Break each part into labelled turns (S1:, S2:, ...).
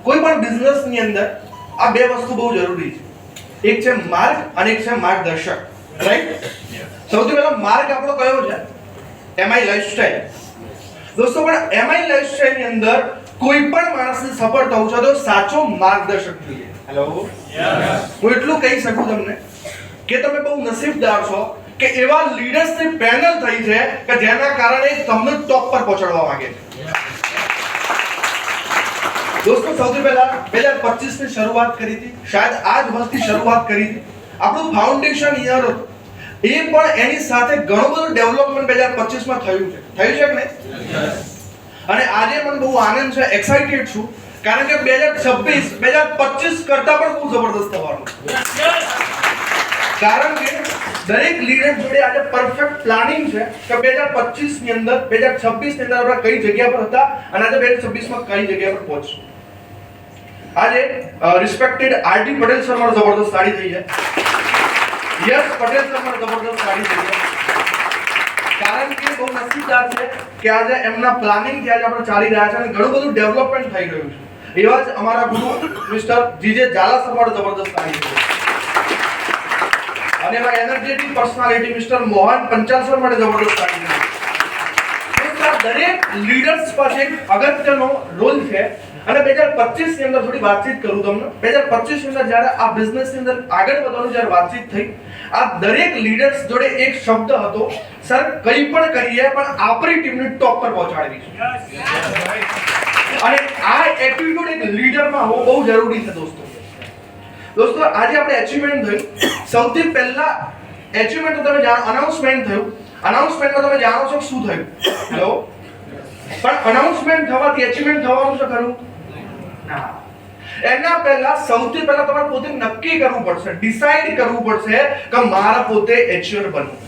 S1: કોઈ પણ બિઝનેસ ની અંદર આ બે વસ્તુ બહુ જરૂરી છે, એક છે માર્ગ અને એક છે માર્ગદર્શક, રાઈટ? સૌથી પહેલા માર્ગ આપણો કયો છે? MI lifestyle. દોસ્તો, પણ એમઆઈ લાઈફસ્ટાઈલ ની અંદર કોઈ પણ માણસને સફળ થવું છે તો સાચો માર્ગદર્શક જોઈએ. હેલો, હું એટલું કહી શકું તમને કે તમે બહુ નસીબદાર છો કે એવા લીડર્સની પેનલ થઈ છે કે જેના કારણે તમને ટોપ પર પહોંચાડવા માંગે છે. દોસ્તો, સૌથી પહેલા 2025 ની શરૂઆત કરી હતી, શાયદ આ જ વર્ષથી શરૂઆત કરી હતી. આપણું ફાઉન્ડેશન યર હતું, એ પણ એની સાથે ઘણું બધું ડેવલપમેન્ટ 2025 માં થયું છે કે નહીં? અને આજે મને બહુ આનંદ છે, એક્સાઇટેડ છું, કારણ કે 2025 કરતા પણ બહુ જબરદસ્ત થવાનું. કારણ કે દરેક લીડર જોડે આજે પરફેક્ટ પ્લાનિંગ છે કે 2025 ની અંદર 2026 ની અંદર આપણે કઈ જગ્યા પર હતા અને આજે 2026 માં કઈ જગ્યા પર પહોંચશું. આજે રિસ્પેક્ટેડ આરડી પટેલ સર મારો જબરદસ્ત સાડી થઈ છે. યસ, પટેલ સર મારો જબરદસ્ત સાડી થઈ છે, કારણ કે બહુ નસીબદાર છે કે આજે એમના પ્લાનિંગ થી આજે આપણે ચાલી રહ્યા છે અને ઘણું બધું ડેવલપમેન્ટ થઈ રહ્યું છે. એવા જ અમારા ગુરુ મિસ્ટર જીજે ઝાલા સર મારો જબરદસ્ત સાડી છે, અને એમાં energetic personality mister Mohan Panchal sir માટે જબરદસ્ત સાડી છે. દરેક લીડર્સ પાસે એક અગત્યનો રોલ છે. અને 2025 ની અંદર થોડી વાતચીત કરું તમને. 2025 ની અંદર જ્યારે આ બિઝનેસ ની અંદર આગળ વધવાનું જ્યારે વાતચીત થઈ, આ દરેક લીડર્સ જોડે એક શબ્દ હતો, સર કંઈ પણ કરીએ પણ આપણી ટીમને ટોપ પર પહોંચાડવી છે. અને આ એટીટ્યુડ એક લીડરમાં હોવો બહુ જરૂરી છે. દોસ્તો, આજે આપણે અચીવમેન્ટ થયું. સૌથી પહેલા અચીવમેન્ટ તો તમે જાણો, અનાઉન્સમેન્ટ થયું. અનાઉન્સમેન્ટમાં તમે જાણો છો શું થયું? હેલો, પણ અનાઉન્સમેન્ટ થવાથી અચીવમેન્ટ થવાનું છે ખરું? ના. એના પહેલા સૌથી પહેલા તમારે પોતે નક્કી કરવું પડશે, ડિસાઈડ કરવું પડશે કે મારા પોતે એચીવર બનવું.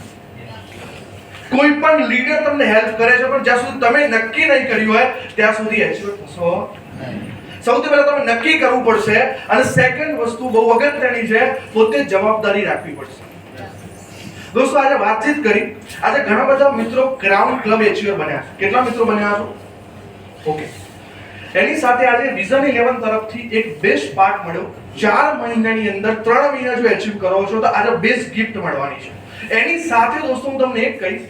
S1: કોઈ પણ લીડર તમને હેલ્પ કરે છે, પણ જ્યાં સુધી તમે નક્કી નહીં કર્યું હોય ત્યાં સુધી એચીવર થશો નહીં. સૌથી પહેલા તમે નક્કી કરવું પડશે, અને સેકન્ડ વસ્તુ બહુ અગત્યની છે, પોતે જવાબદારી રાખવી પડશે. દોસ્તો, આજે વાતચીત કરી, આજે ઘણા બધા મિત્રો ક્રાઉન ક્લબ એચીવર બન્યા છે. કેટલા મિત્રો બન્યા છો? ઓકે. એની સાથે આજે વિઝન 11 તરફથી એક બેસ્ટ પાર્ટ મળ્યો. 4 મહિનાની અંદર 3 મહિના જો એચીવ કરો છો તો આજે બેસ્ટ ગિફ્ટ મળવાની છે. એની સાથે દોસ્તો હું તમને એક કહીશ,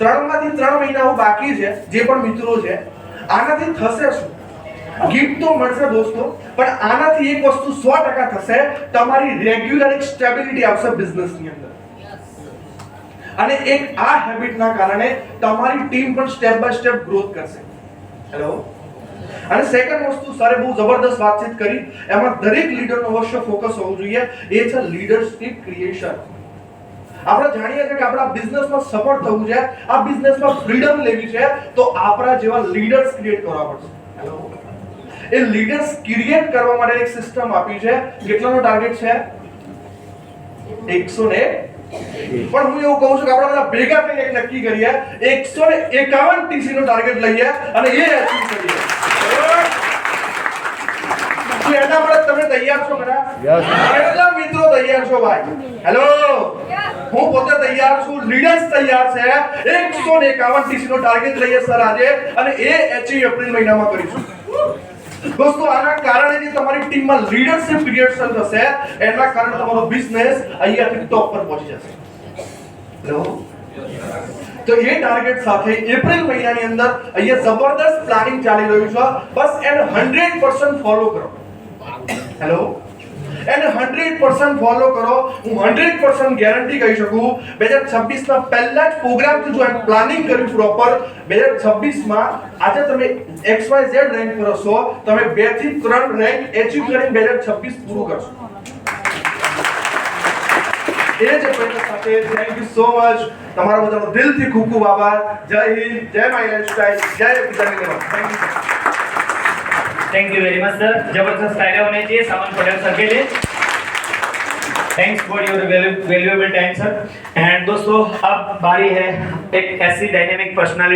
S1: 3 માંથી 3 મહિના બાકી છે. જે પણ મિત્રો છે, આનાથી થશે શું? ગિફ્ટ તો મળશે દોસ્તો, પણ આનાથી એક વસ્તુ 100% થશે, તમારી રેગ્યુલર એક સ્ટેબિલિટી આવશે બિઝનેસની અંદર. અને એક આ હેબિટના કારણે તમારી ટીમ પણ સ્ટેપ બાય સ્ટેપ ગ્રોથ કરશે. હેલો. અને સેકન્ડ વસ્તુ, સરે બહુ જબરદસ્ત વાતચીત કરી, એમાં દરેક લીડરનો અવશ્ય ફોકસ હોવું જોઈએ, એ છે લીડરશિપ ક્રિએશન. આપણે જાણીએ છીએ કે આપણા બિઝનેસમાં સફળ થવું છે, આ બિઝનેસમાં ફ્રીડમ લેવી છે, તો આપણા જેવા લીડર્સ ક્રિએટ કરવા પડશે. હેલો. એ લીડર્સ ક્રિએટ કરવા માટે એક સિસ્ટમ આપી છે. કેટલાનો ટાર્ગેટ છે? 100 ને. પણ હું એવું કહું છું કે આપણે બધા ભેગા થઈને એક નક્કી કરીએ, 151 ટીસી નો ટાર્ગેટ લઈએ અને એ અચીવ કરીએ. તો એના માટે તમે તૈયાર છો ખરા? કેટલા મિત્રો તૈયાર છો ભાઈ? હેલો, હું પોતે તૈયાર છું, લીડર્સ તૈયાર છે. 151 ટીસી નો ટાર્ગેટ લઈએ સર આજે, અને એ અચીવ એપ્રિલ મહિનામાં કરીશું. દોસ્તો, આના કારણે જે તમારી ટીમમાં લીડરશિપ ક્રિએશન થશે, એના કારણે તમારો બિઝનેસ અહીંયાથી ટોપ પર પહોંચી જશે. હેલો. તો એ ટાર્ગેટ સાથે એપ્રિલ મહિનાની અંદર અહીંયા જબરદસ્ત પ્લાનિંગ ચાલી રહ્યું છે. બસ એને 100% ફોલો કરો. હેલો. એને 100% ફોલો કરો. હું 100% ગેરંટી કહી શકું, 2026 ના પહેલા જ પ્રોગ્રામથી જો એમ પ્લાનિંગ કર્યું પ્રોપર, 2026 માં આજે તમે XYZ રેન્ક પર હશો, તમે 2 થી 3 રેન્ક એચીવ કરીને 2026 પૂરું કરશો. એ જ પ્રયત્ન સાથે થેન્ક યુ સો મચ. તમારા બધાનો દિલથી ખૂબ ખૂબ આભાર. જય હિન્દ, જય માય લાઈફસ્ટાઈલ, જય vision 11.
S2: Thank you very much sir. जबरदस्त आइडिया होने चाहिए सामन पटेल सर के लिए. Thanks for your valuable time sir. And दोस्तों, अब बारी है एक ऐसी डायनेमिक पर्सनालिटी